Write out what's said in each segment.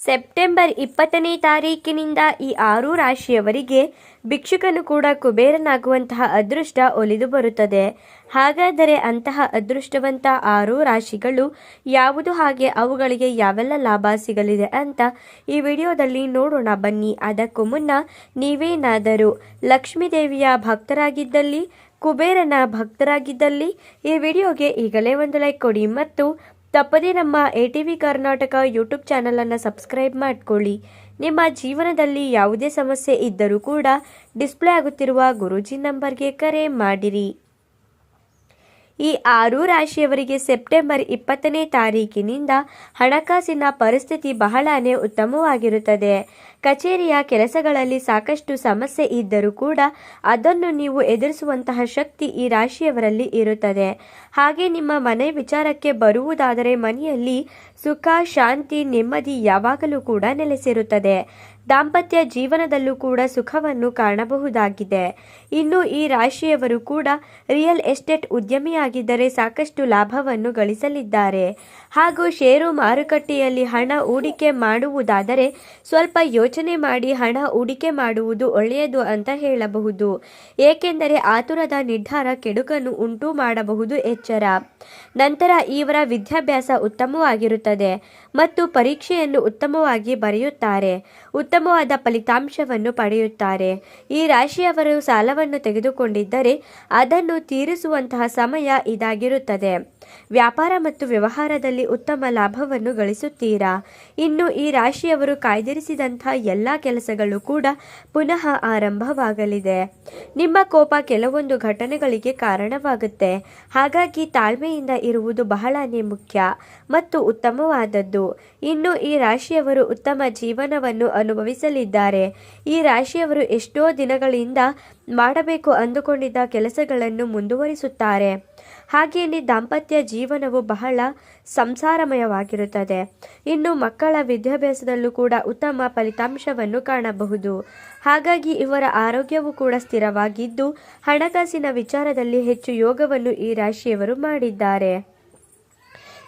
September 20ನೇ ತಾರೀಕಿನಿಂದ ಈ 6 ರಾಶಿಯವರಿಗೆ ಭಿಕ್ಷುಕನು ಕೂಡ ಕುಬೇರನಾಗುವಂತಹ ಅದೃಷ್ಟ ಒಲಿದು ಬರುತ್ತದೆ. ಹಾಗಾದರೆ ಅಂತಹ ಅದೃಷ್ಟವಂತ 6 ರಾಶಿಗಳು ಯಾವುದು, ಹಾಗೆ ಅವುಗಳಿಗೆ ಯಾವೆಲ್ಲ ಲಾಭ ಸಿಗಲಿದೆ ಅಂತ ಈ ವಿಡಿಯೋದಲ್ಲಿ ನೋಡೋಣ ಬನ್ನಿ. ಅದಕ್ಕೂ ಮುನ್ನ ನೀವೇನಾದರೂ ಲಕ್ಷ್ಮೀ ದೇವಿಯ ಭಕ್ತರಾಗಿದ್ದಲ್ಲಿ, ಕುಬೇರನ ಭಕ್ತರಾಗಿದ್ದಲ್ಲಿ ಈ ವಿಡಿಯೋಗೆ ಈಗಲೇ ಒಂದು ಲೈಕ್ ಕೊಡಿ ಮತ್ತು ತಪ್ಪದೇ ನಮ್ಮ ATV ಕರ್ನಾಟಕ ಯೂಟ್ಯೂಬ್ ಚಾನಲನ್ನು ಸಬ್ಸ್ಕ್ರೈಬ್ ಮಾಡಿಕೊಳ್ಳಿ. ನಿಮ್ಮ ಜೀವನದಲ್ಲಿ ಯಾವುದೇ ಸಮಸ್ಯೆ ಇದ್ದರೂ ಕೂಡ ಡಿಸ್ಪ್ಲೇ ಆಗುತ್ತಿರುವ ಗುರೂಜಿ ನಂಬರ್ಗೆ ಕರೆ ಮಾಡಿರಿ. ಈ 6 ರಾಶಿಯವರಿಗೆ ಸೆಪ್ಟೆಂಬರ್ 20ನೇ ತಾರೀಕಿನಿಂದ ಹಣಕಾಸಿನ ಪರಿಸ್ಥಿತಿ ಬಹಳನೇ ಉತ್ತಮವಾಗಿರುತ್ತದೆ. ಕಚೇರಿಯ ಕೆಲಸಗಳಲ್ಲಿ ಸಾಕಷ್ಟು ಸಮಸ್ಯೆ ಇದ್ದರೂ ಕೂಡ ಅದನ್ನು ನೀವು ಎದುರಿಸುವಂತಹ ಶಕ್ತಿ ಈ ರಾಶಿಯವರಲ್ಲಿ ಇರುತ್ತದೆ. ಹಾಗೆ ನಿಮ್ಮ ಮನೆ ವಿಚಾರಕ್ಕೆ ಬರುವುದಾದರೆ ಮನೆಯಲ್ಲಿ ಸುಖ, ಶಾಂತಿ, ನೆಮ್ಮದಿ ಯಾವಾಗಲೂ ಕೂಡ ನೆಲೆಸಿರುತ್ತದೆ. ದಾಂಪತ್ಯ ಜೀವನದಲ್ಲೂ ಕೂಡ ಸುಖವನ್ನು ಕಾಣಬಹುದಾಗಿದೆ. ಇನ್ನು ಈ ರಾಶಿಯವರು ಕೂಡ ರಿಯಲ್ ಎಸ್ಟೇಟ್ ಉದ್ಯಮಿಯಾಗಿದ್ದರೆ ಸಾಕಷ್ಟು ಲಾಭವನ್ನು ಗಳಿಸಲಿದ್ದಾರೆ. ಹಾಗೂ ಷೇರು ಮಾರುಕಟ್ಟೆಯಲ್ಲಿ ಹಣ ಹೂಡಿಕೆ ಮಾಡುವುದಾದರೆ ಸ್ವಲ್ಪ ಯೋಚನೆ ಮಾಡಿ ಹಣ ಹೂಡಿಕೆ ಮಾಡುವುದು ಒಳ್ಳೆಯದು ಅಂತ ಹೇಳಬಹುದು. ಏಕೆಂದರೆ ಆತುರದ ನಿರ್ಧಾರ ಕೆಡುಕನ್ನು ಉಂಟು ಮಾಡಬಹುದು. ಎಚ್ಚರ. ನಂತರ ಇವರ ವಿದ್ಯಾಭ್ಯಾಸ ಉತ್ತಮವಾಗಿರುತ್ತದೆ ಮತ್ತು ಪರೀಕ್ಷೆಯನ್ನು ಉತ್ತಮವಾಗಿ ಬರೆಯುತ್ತಾರೆ. ಉತ್ತಮವಾದ ಫಲಿತಾಂಶವನ್ನು ಪಡೆಯುತ್ತಾರೆ. ಈ ರಾಶಿಯವರು ಸಾಲವನ್ನು ತೆಗೆದುಕೊಂಡಿದ್ದರೆ ಅದನ್ನು ತೀರಿಸುವಂತಹ ಸಮಯ ಇದಾಗಿರುತ್ತದೆ. ವ್ಯಾಪಾರ ಮತ್ತು ವ್ಯವಹಾರದಲ್ಲಿ ಉತ್ತಮ ಲಾಭವನ್ನು ಗಳಿಸುತ್ತೀರಾ. ಇನ್ನು ಈ ರಾಶಿಯವರು ಕಾಯ್ದಿರಿಸಿದಂತಹ ಎಲ್ಲ ಕೆಲಸಗಳು ಕೂಡ ಪುನಃ ಆರಂಭವಾಗಲಿದೆ. ನಿಮ್ಮ ಕೋಪ ಕೆಲವೊಂದು ಘಟನೆಗಳಿಗೆ ಕಾರಣವಾಗುತ್ತೆ. ಹಾಗಾಗಿ ತಾಳ್ಮೆಯಿಂದ ಇರುವುದು ಬಹಳನೇ ಮುಖ್ಯ ಮತ್ತು ಉತ್ತಮವಾದದ್ದು. ಇನ್ನು ಈ ರಾಶಿಯವರು ಉತ್ತಮ ಜೀವನವನ್ನು ಅನುಭವಿಸಲಿದ್ದಾರೆ. ಈ ರಾಶಿಯವರು ಎಷ್ಟೋ ದಿನಗಳಿಂದ ಮಾಡಬೇಕು ಅಂದುಕೊಂಡಿದ್ದ ಕೆಲಸಗಳನ್ನು ಮುಂದುವರಿಸುತ್ತಾರೆ. ಹಾಗೆಯೇ ದಾಂಪತ್ಯ ಜೀವನವು ಬಹಳ ಸಂಸಾರಮಯವಾಗಿರುತ್ತದೆ. ಇನ್ನು ಮಕ್ಕಳ ವಿದ್ಯಾಭ್ಯಾಸದಲ್ಲೂ ಕೂಡ ಉತ್ತಮ ಫಲಿತಾಂಶವನ್ನು ಕಾಣಬಹುದು. ಹಾಗಾಗಿ ಇವರ ಆರೋಗ್ಯವು ಕೂಡ ಸ್ಥಿರವಾಗಿದ್ದು ಹಣಕಾಸಿನ ವಿಚಾರದಲ್ಲಿ ಹೆಚ್ಚು ಯೋಗವನ್ನು ಈ ರಾಶಿಯವರು ಮಾಡಿದ್ದಾರೆ.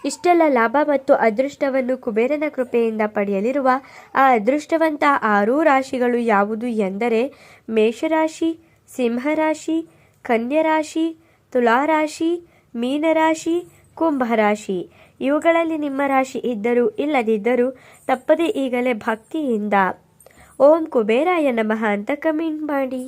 ಇಷ್ಟೆಲ್ಲ ಲಾಭ ಮತ್ತು ಅದೃಷ್ಟವನ್ನು ಕುಬೇರನ ಕೃಪೆಯಿಂದ ಪಡೆಯಲಿರುವ ಆ ಅದೃಷ್ಟವಂತ 6 ರಾಶಿಗಳು ಯಾವುದು ಎಂದರೆ ಮೇಷರಾಶಿ, ಸಿಂಹರಾಶಿ, ಕನ್ಯರಾಶಿ, ತುಲಾರಾಶಿ, ಮೀನರಾಶಿ, ಕುಂಭರಾಶಿ. ಇವುಗಳಲ್ಲಿ ನಿಮ್ಮ ರಾಶಿ ಇದ್ದರೂ ಇಲ್ಲದಿದ್ದರೂ ತಪ್ಪದೇ ಈಗಲೇ ಭಕ್ತಿಯಿಂದ ಓಂ ಕುಬೇರಾಯ ನಮಃ ಅಂತ ಕಮೆಂಟ್ ಮಾಡಿ.